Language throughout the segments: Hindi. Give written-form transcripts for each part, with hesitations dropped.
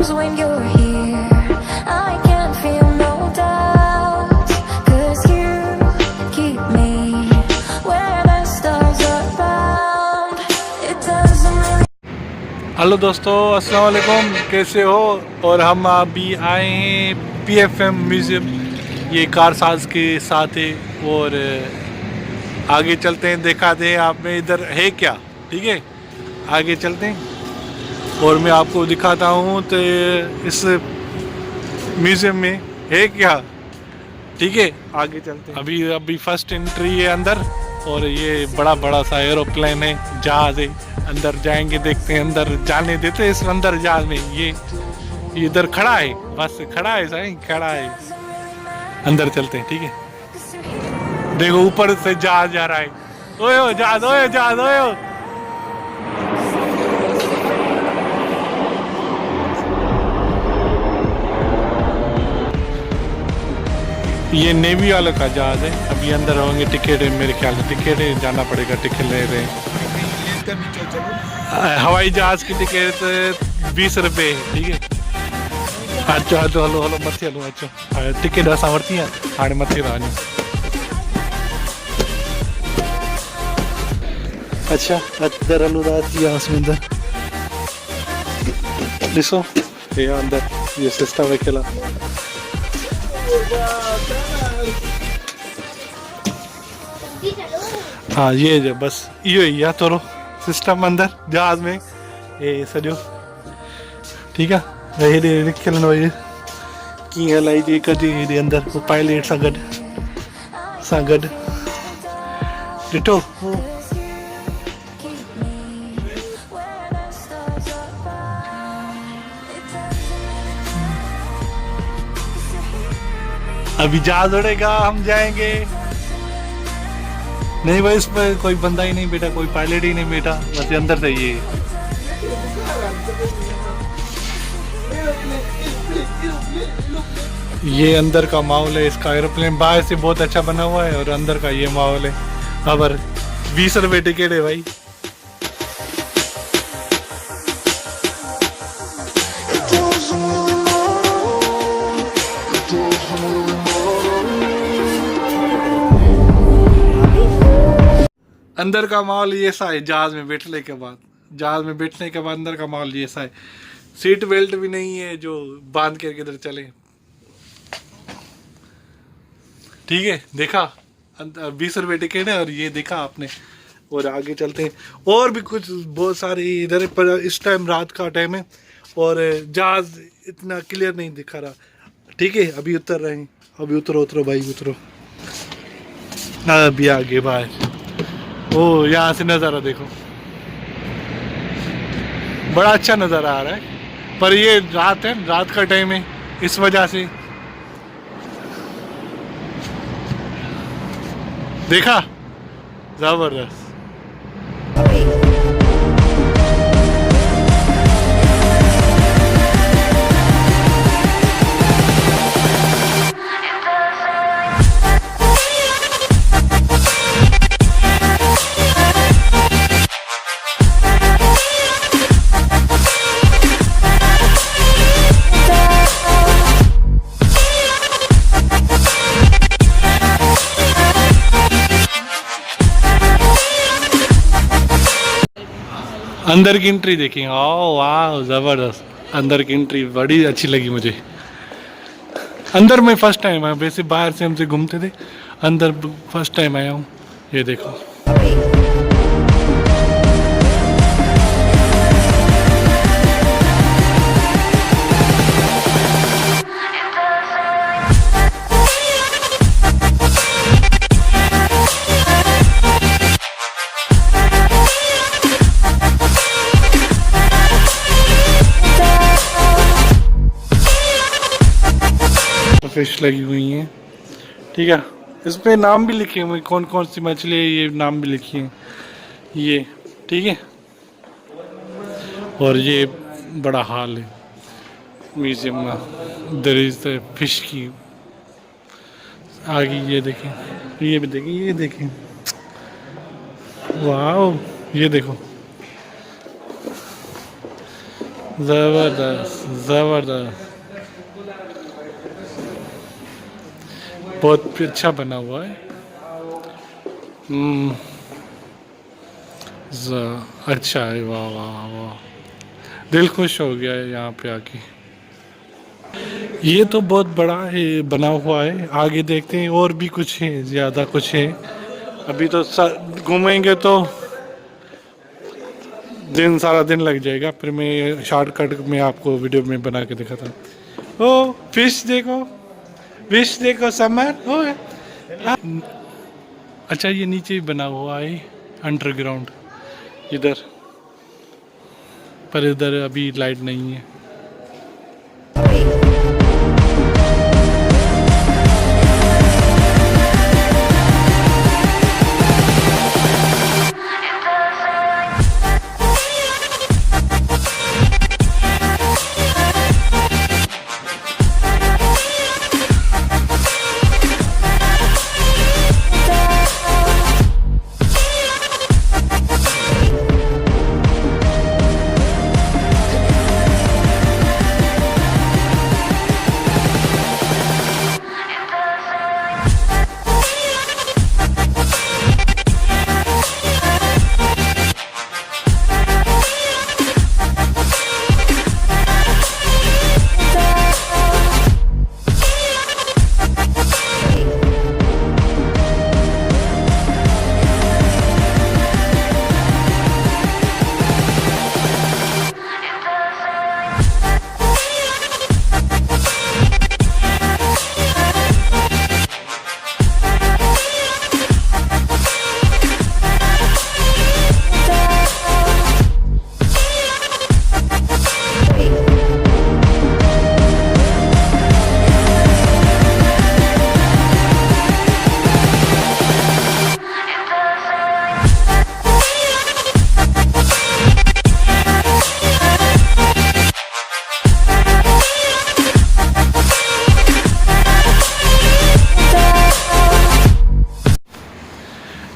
'cause when you're here I can feel no doubt, 'cause you keep me where the stars are bound. It doesn't really... hello दोस्तों, अस्सलाम वालेकुम, कैसे हो? और हम अभी आए हैं PFM म्यूज़ियम, ये कारसाज के साथ है। और आगे चलते हैं, दिखाते हैं आप में इधर है क्या। ठीक है, आगे चलते हैं और मैं आपको दिखाता हूँ तो इस म्यूज़ियम में है क्या। ठीक है, आगे चलते हैं। अभी फर्स्ट एंट्री है अंदर, और ये बड़ा बड़ा सा एरोप्लेन है, जहाज है। अंदर जाएंगे, देखते हैं, अंदर जाने देते हैं इस अंदर जहाज में। ये इधर खड़ा है, बस खड़ा है, सही खड़ा है। अंदर चलते हैं, ठीक है। देखो ऊपर से जहाज जा रहा है। ओए जहाज, ओए जहाज, ओए। ये नेवी वालों का जहाज है। अभी अंदर होंगे, टिकट है मेरे ख्याल से, टिकट है, जाना पड़ेगा, टिकट ले रहे हैं। हवाई जहाज की टिकट 20 रुपये है, ठीक है। अच्छा हलो हलो हलो मत हलो, अच्छा टिकट असां वरिती आहे, हाणे मथे था वञूं। अच्छा अंदर हलो था, अची वियासीं अंदर। ॾिसो हे अंदर ये सिस्टम रखियल आहे। हाँ ये जो बस इहो ई आहे थोरो सिस्टम अंदर जहाज में, ये सॼो ठीकु आहे। हेॾे लिखियल न हुजे कीअं हलाइजे कजे, हेॾे अंदर पायलट सां गॾु ॾिठो। अभी जहाज उड़ेगा, हम जाएंगे। नहीं भाई, इसमें कोई बंदा ही नहीं बैठा, कोई पायलट ही नहीं बैठा, बस अंदर से ये अंदर का माहौल है। इसका एरोप्लेन बाहर से बहुत अच्छा बना हुआ है और अंदर का ये माहौल है। खबर 20 रुपये टिकट है भाई। अंदर का माहौल ये सा है। जहाज में बैठने के बाद, अंदर का माहौल ये सा है। सीट बेल्ट भी नहीं है जो बांध के किधर चले। ठीक है, देखा 20 रुपये टिकट है और ये देखा आपने। और आगे चलते हैं, और भी कुछ बहुत सारे इधर पर। इस टाइम रात का टाइम है और जहाज इतना क्लियर नहीं दिखा रहा। ठीक है, अभी उतर रहे हैं। अभी उतरो भाई, उतरो। अभी आगे बाहर, ओ यहाँ से नज़ारा देखो, बड़ा अच्छा नज़ारा आ रहा है। पर ये रात है, रात का टाइम है, इस वजह से। देखा, जबरदस्त। अंदर की एंट्री देखी, ओ वाह ज़बरदस्त। अंदर की एंट्री बड़ी अच्छी लगी मुझे। अंदर में फर्स्ट टाइम आया, वैसे बाहर से हमसे घूमते थे, अंदर फर्स्ट टाइम आया हूँ। ये देखो, फिश लगी हुई हैं। ठीक है, इसमें नाम भी लिखे हुए, कौन कौन सी मछली है, ये नाम भी लिखी है ये। ठीक है, और ये बड़ा हाल है म्यूजियम में। देयर इज द फिश की आगे, ये देखें, ये भी देखें, ये देखें, वाह, ये देखो, ज़बरदस्त ज़बरदस्त, बहुत अच्छा बना हुआ है। हम्म, अच्छा है, वाह वाह वाह, दिल खुश हो गया है यहाँ पे आके। ये तो बहुत बड़ा है बना हुआ है, आगे देखते हैं और भी कुछ है, ज़्यादा कुछ है। अभी तो घूमेंगे तो दिन सारा दिन लग जाएगा, फिर मैं शॉर्टकट में आपको वीडियो में बना के दिखाता हूँ। ओ फिश देखो, फिश देखो, समर ओ। अच्छा ये नीचे ही बना हुआ है अंडरग्राउंड इधर, पर इधर अभी लाइट नहीं है।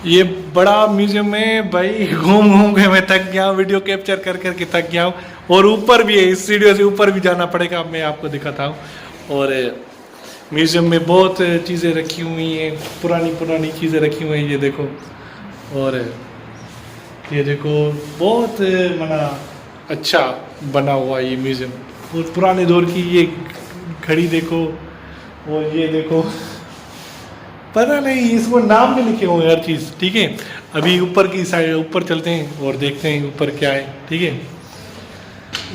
ये बड़ा म्यूजियम में भाई घूम घूम के मैं थक गया हूँ, वीडियो कैप्चर कर करके थक गया हूँ। और ऊपर भी है, इस सीढ़ियों से ऊपर भी जाना पड़ेगा, मैं आपको दिखाता हूँ। और म्यूजियम में बहुत चीज़ें रखी हुई हैं, पुरानी पुरानी चीज़ें रखी हुई हैं, ये देखो। और ये देखो बहुत मना अच्छा बना हुआ है ये म्यूजियम, और पुराने दौर की ये घड़ी देखो, और ये देखो, पता नहीं इसमें नाम भी लिखे हुए हैं हर चीज़। ठीक है, अभी ऊपर की साइड ऊपर चलते हैं और देखते हैं ऊपर क्या है। ठीक है,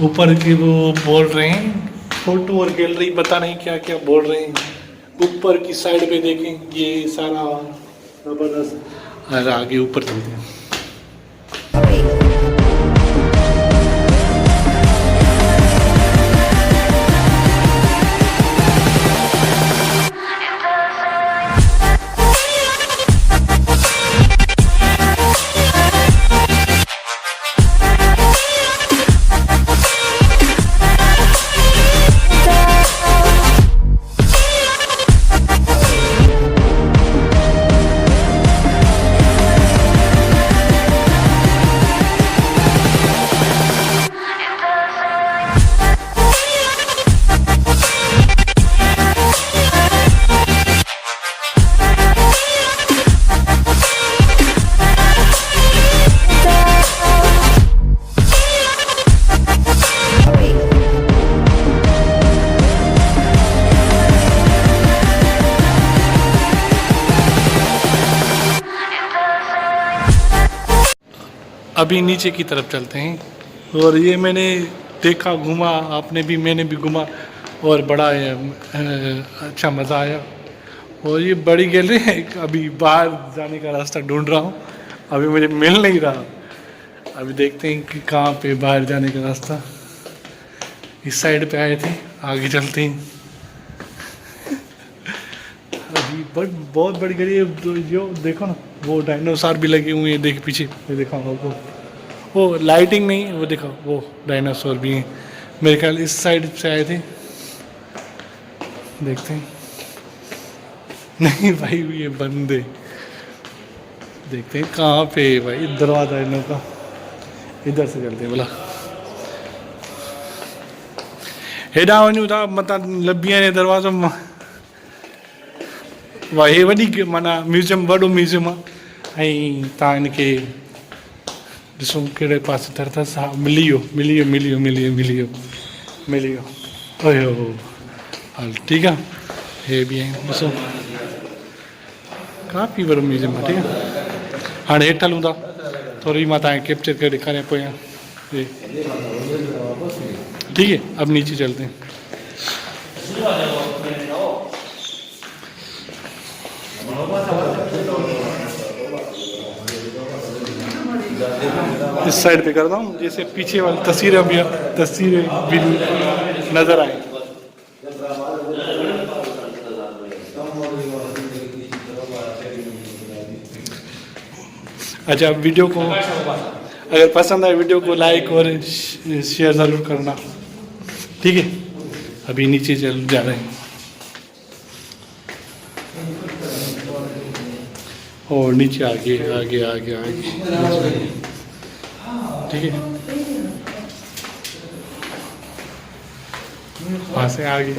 ऊपर की वो बोल रहे हैं फोटो और गैलरी, पता नहीं क्या क्या बोल रहे हैं। ऊपर की साइड पे देखें ये सारा ज़बरदस्त। और आगे ऊपर चलते हैं। अभी नीचे की तरफ चलते हैं। और ये मैंने देखा, घूमा, आपने भी, मैंने भी घूमा, और बड़ा अच्छा मज़ा आया। और ये बड़ी गैलरी है, अभी बाहर जाने का रास्ता ढूंढ रहा हूँ, अभी मुझे मिल नहीं रहा। अभी देखते हैं कि कहाँ पे बाहर जाने का रास्ता। इस साइड पे आए थे, आगे चलते हैं। अभी बहुत बड़ी गली है, जो देखो ना, वो डायनासोर भी लगे हुए हैं, देख पीछे, ये देखो वो लाइटिंग नहीं, वो देखो वो डायनासोर भी हैं। मेरे ख्याल इस साइड से आए थे, देखते हैं। नहीं भाई ये बंद है, देखते हैं कहाँ पे है भाई दरवाजा इन लोगों का। इधर से चलते हैं बोला। हेॾां वञूं था मतां लभी वञे दरवाज़ो मां वाह हे वॾी माना म्यूज़ियम वॾो म्यूज़ियम आहे ऐं तव्हां हिनखे ॾिसो कहिड़े पासे तर अथसि हा मिली वियो ओए हो हल ठीकु आहे हे बि आहिनि ॾिसो काफ़ी वॾो म्यूज़ियम आहे ठीकु आहे हाणे हेठि हलूं था थोरी मां तव्हांखे कैप्चर करे ॾेखारियां पोयां ठीक है अब नीचे चलते हैं इस साइड पे करता हूँ जैसे पीछे वाली तस्वीरें भी नजर आए अच्छा वीडियो को अगर पसंद आए वीडियो को लाइक और शेयर ज़रूर करना ठीक है अभी नीचे चल जा रहे हैं और नीचे आगे ठीक है वहाँ से आगे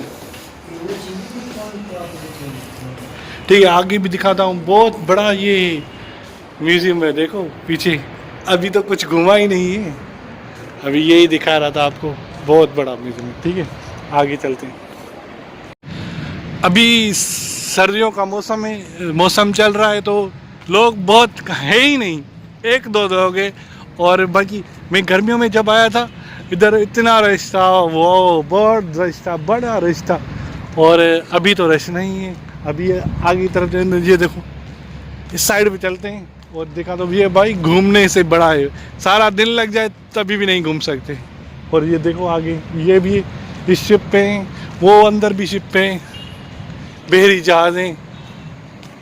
ठीक है आगे भी दिखाता हूँ बहुत बड़ा ये म्यूजियम है देखो पीछे अभी तो कुछ घुमा ही नहीं है अभी यही दिखा रहा था आपको बहुत बड़ा म्यूजियम है ठीक है आगे चलते हैं अभी सर्दियों का मौसम चल रहा है तो लोग बहुत है ही नहीं एक दो लोग हैं और बाकी मैं गर्मियों में जब आया था इधर इतना रश था वो बहुत रश था बड़ा रश था और अभी तो रश नहीं है अभी आगे तरफ ये देखो इस साइड पे चलते हैं और देखा तो ये भाई घूमने से बड़ा है सारा दिन लग जाए तभी भी नहीं घूम सकते और ये देखो आगे ये भी इस शिप पे हैं वो अंदर भी शिप पे हैं बहरी जहाज़ हैं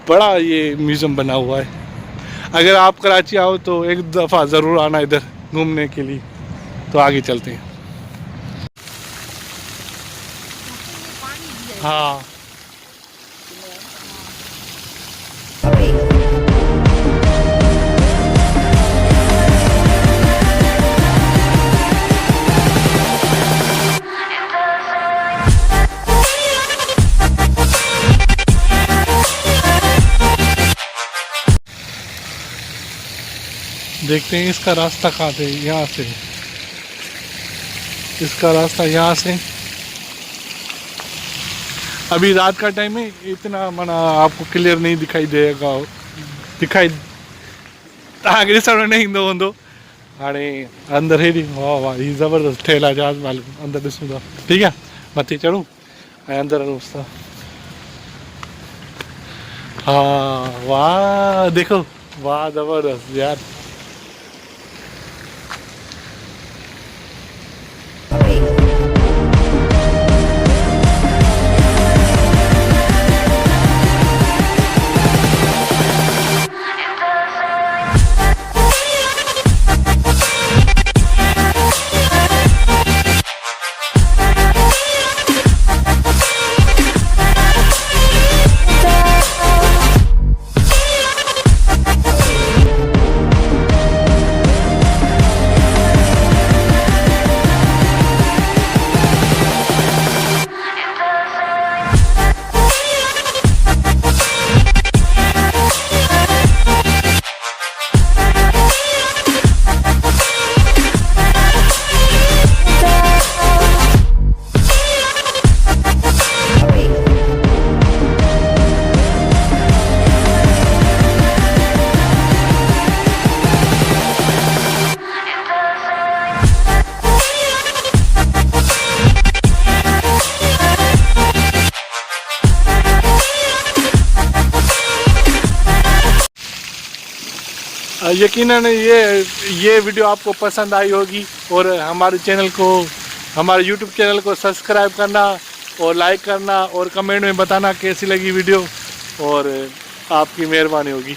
बड़ा ये म्यूज़ियम बना हुआ है अगर आप कराची आओ तो एक दफ़ा ज़रूर आना इधर घूमने के लिए तो आगे चलते हैं हाँ देखते हैं इसका रास्ता कहाँ से यहाँ से इसका रास्ता यहाँ से अभी रात का टाइम है इतना मना आपको क्लियर नहीं दिखाई देगा दिखाई नहीं ईंदो हूंदो हाणे अंदर हेॾी वाह वाह ही ज़बरदस्त ठहियल आहे जहाज़ माल अंदर ॾिसूं था ठीकु आहे मथे चढ़ूं ऐं अंदर हलूंसि था हाँ वाह देखो वाह ज़बरदस्त यार यकीनन ये वीडियो आपको पसंद आई होगी और हमारे चैनल को हमारे YouTube चैनल को सब्सक्राइब करना और लाइक करना और कमेंट में बताना कैसी लगी वीडियो और आपकी मेहरबानी होगी